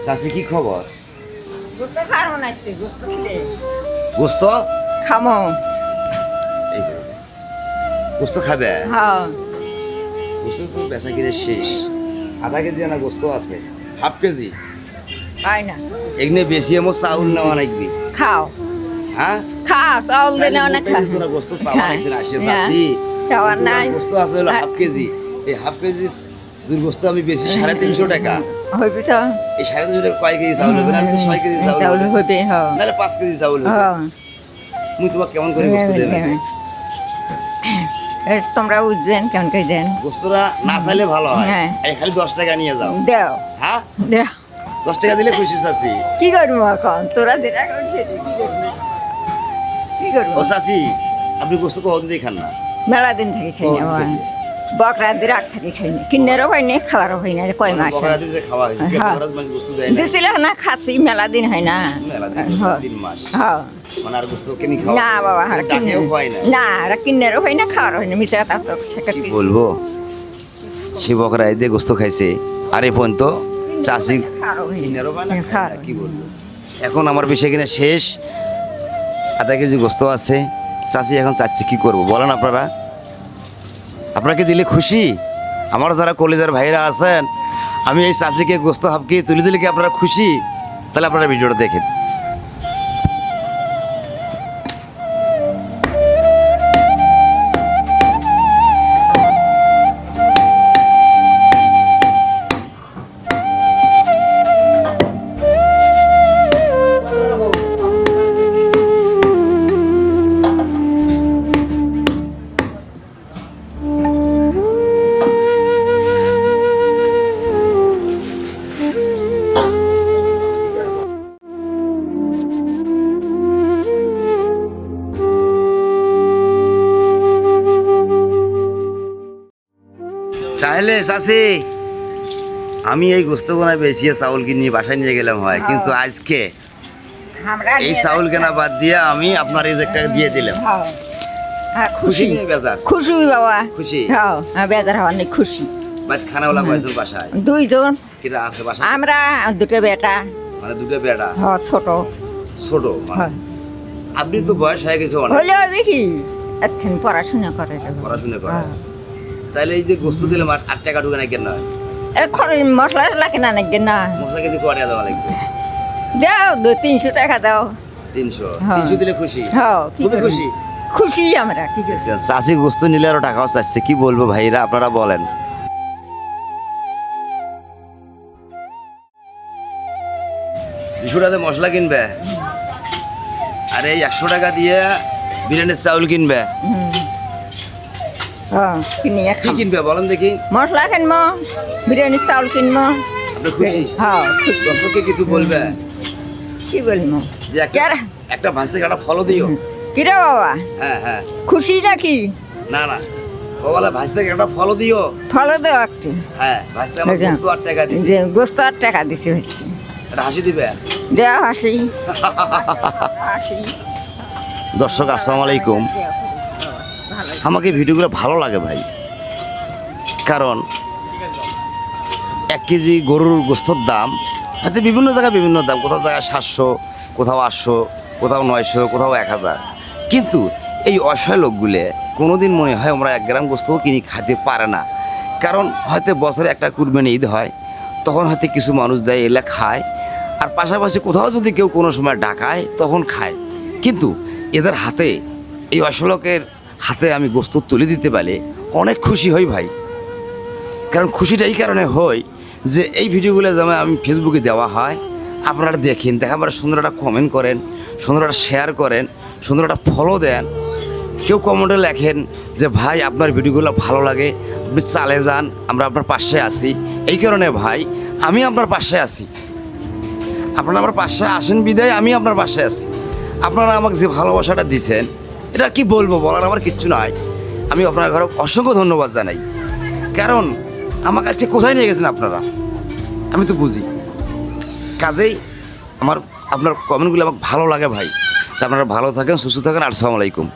চাচি কি খবর? গোস্ত খাবো না, গোস্ত খেলে গোস্ত খামো। এই তো। গোস্ত খাবে? হ্যাঁ গোস্ত তো বেচা কিনে শেষ। আধা কেজি না গোস্ত আছে, হাফ কেজি পাই না। এগুলো বেশি এমন চাউল নেওয়া নাকবি। খাও হ্যাঁ খা, চাউল দিলে অনেক খা। গোস্ত চাওয়া লাগছে না, আসে চাচি চাওয়ার নাই। গোস্ত আছে হলো হাফ কেজি। এই হাফ কেজি দুধ গোস্ত আমি বেশি 350 টাকা। হইবি তো এই 350 টাকা কয় কেজি চাউল হবে? না তো 6 কেজি চাউল চাউল হবে। হইবে। হ্যাঁ তাহলে 5 কেজি চাউল হবে। হ্যাঁ মুই তোমাকে কেমন করে গোস্ত দেব? তোমরা বুঝবেন কেমন করে দেন। গোস্তরা না চাইলে ভালো হয়। হ্যাঁ। এই খালি 10 টাকা নিয়ে যাও। দেও হ্যাঁ দেও। 10 টাকা দিলে খুশি চাচি। কি করবো এখন? তোরা যেটা করছিস কি করবি? কি করবো? ও চাচি আপনি গোস্ত কখন দিয়ে খান না? মেলা দিন থেকে খাই না। কখন থেকে? বকরা দিয়ে রাখ থেকে খাই না। কিনেরও হয় না, খাওয়ারও হয় না। কয় মাস বকরাতে যে খাওয়া হয়েছে হ্যাঁ। বকরাতে মাছ গোস্ত দেয় না। দিছিল না, খাসি মেলা দিন হয় না। মেলা দিন, হ্যাঁ। 3 মাস। হ্যাঁ। মানে আর গোস্ত কিনে খাওয়া? না বাবা, ডাকেও হয় না। না কিনেরও হয় না, খাওয়ারও হয় না। মিশে তা তো সেটা কি বলবো, সে বকরা এই দিয়ে গোস্ত খাইছে আর এই পর্যন্ত চাষি খাওয়ারও হয় না। কিনেরও পায় না, খায় না। খাওয়ারও কি বলবো, এখন আমার বেশি কিনা শেষ, আধা কেজি গোস্ত আছে। চাষি এখন চাচ্ছি কি করব বলেন আপনারা? আপনাকে দিলে খুশি? আমার যারা কলেজের ভাইরা আছেন, আমি এই চাষিকে গোস্ত হাফকে তুলে দিলে কি আপনারা খুশি? তাহলে আপনারা ভিডিওটা দেখেন। তাহলে চাষি আমি এই গোস্ত গোনা বেশিয়ে চাউল কিনে বাসায় নিয়ে গেলাম হয়, কিন্তু আজকে আমরা এই চাউল কেনা বাদ দিয়ে আমি আপনার এই যে একটা দিয়ে দিলাম। হ্যাঁ। হ্যাঁ, খুশি খুশি নিয়ে বেজার? খুশি বাবা। খুশি? হ্যাঁ বেজার হওয়ার নেই, খুশি। বাদ খানাওয়ালা কয়জন বাসায়? 2 জন। কিরা আছে বাসায়? আমরা 2টা বেটা। মানে 2টা বেটা হ্যাঁ ছোট। ছোট মানে? হ্যাঁ আপনি তো বয়স হয়ে গেছে অনেক, হলে হবে কি এখন পড়াশোনা করে যাবো। পড়াশোনা করে। হ্যাঁ। তাহলে এই যে গোস্ত দিলাম 8 টাকা ঢুকে না কেন? মশলা লাগে না নাকি না? মশলা কিন্তু করে দেওয়া লাগবে। যাও 300 টাকা দাও। 300 হ্যাঁ। 300 দিলে খুশি? হ্যাঁ কি খুবই করবো? খুশি। খুশি আমরা কি করছি। চাষি গোস্ত নিলে আরো টাকাও চাচ্ছে, কি বলবো ভাইরা আপনারা বলেন। দুশোটাতে মশলা কিনবে আর এই 100 টাকা দিয়ে বিরিয়ানির চাউল কিনবে। হ্যাঁ কিনে কি কিনবে বলেন দেখি? মশলা কিনবো, বিরিয়ানির চাউল কিনবো। আপনি খুশি? হ্যাঁ খুশি। দর্শককে কিছু বলবে কি বলবো? যে একটা ভাজতে কাটা ফলো দিও? কিরে বাবা, হ্যাঁ হ্যাঁ। খুশি নাকি? না না, ও বলে ভাজতে একটা ফলো দিও। ফলো দেও একটু। হ্যাঁ ভাজতে আমার গোস্ত 8 টাকা দিছি। যে গোস্ত 8 টাকা দিছি হচ্ছে। একটা হাসি দিবে? দেও হাসি। হাসি। দর্শক আসসালামু আলাইকুম। আমাকে ভিডিওগুলো ভালো লাগে ভাই, কারণ 1 কেজি গরুর গোস্তর দাম হয়তো বিভিন্ন জায়গায় বিভিন্ন দাম, কোথাও জায়গায় 700, কোথাও 800, কোথাও 900, কোথাও 1000। কিন্তু এই অসহায় লোকগুলো কোনোদিন মনে হয় আমরা 1 গ্রাম গোস্তও কিনে খেতে পারে না, কারণ হয়তো বছরে একটা কুরবানি ঈদ হয়, তখন হয়তো কিছু মানুষ দেয়, এলে খায়, আর পাশাপাশি কোথাও যদি কেউ কোনো সময় ডাকায় তখন খায়। কিন্তু এদের হাতে, এই অসহায়কের হাতে আমি গোস্ত তুলে দিতে পারলে অনেক খুশি হই ভাই। কারণ খুশিটা এই কারণে হয় যে এই ভিডিওগুলো যেমন আমি ফেসবুকে দেওয়া হয়, আপনারা দেখেন, দেখাবার সুন্দর একটা কমেন্ট করেন, সুন্দর একটা শেয়ার করেন, সুন্দর একটা ফলো দেন। কেউ কমেন্টে লেখেন যে ভাই আপনার ভিডিওগুলো ভালো লাগে, আপনি চালে যান, আমরা আপনার পাশে আছি। এই কারণে ভাই আমি আপনার পাশে আছি, আপনারা আমার পাশে আসেন বিদায় আমি আপনার পাশে আছি। আপনারা আমাকে যে ভালোবাসাটা দিচ্ছেন, এটা কি বলবো, বলার আমার কিচ্ছু নাই। আমি আপনার ঘরে অসংখ্য ধন্যবাদ জানাই, কারণ আমার কাছকে কোথায় নিয়ে গেছেন আপনারা আমি তো বুঝি। কাজেই আপনার কমেন্টগুলো আমাকে ভালো লাগে ভাই। তা আপনারা ভালো থাকেন, সুস্থ থাকেন। আসসালামু আলাইকুম।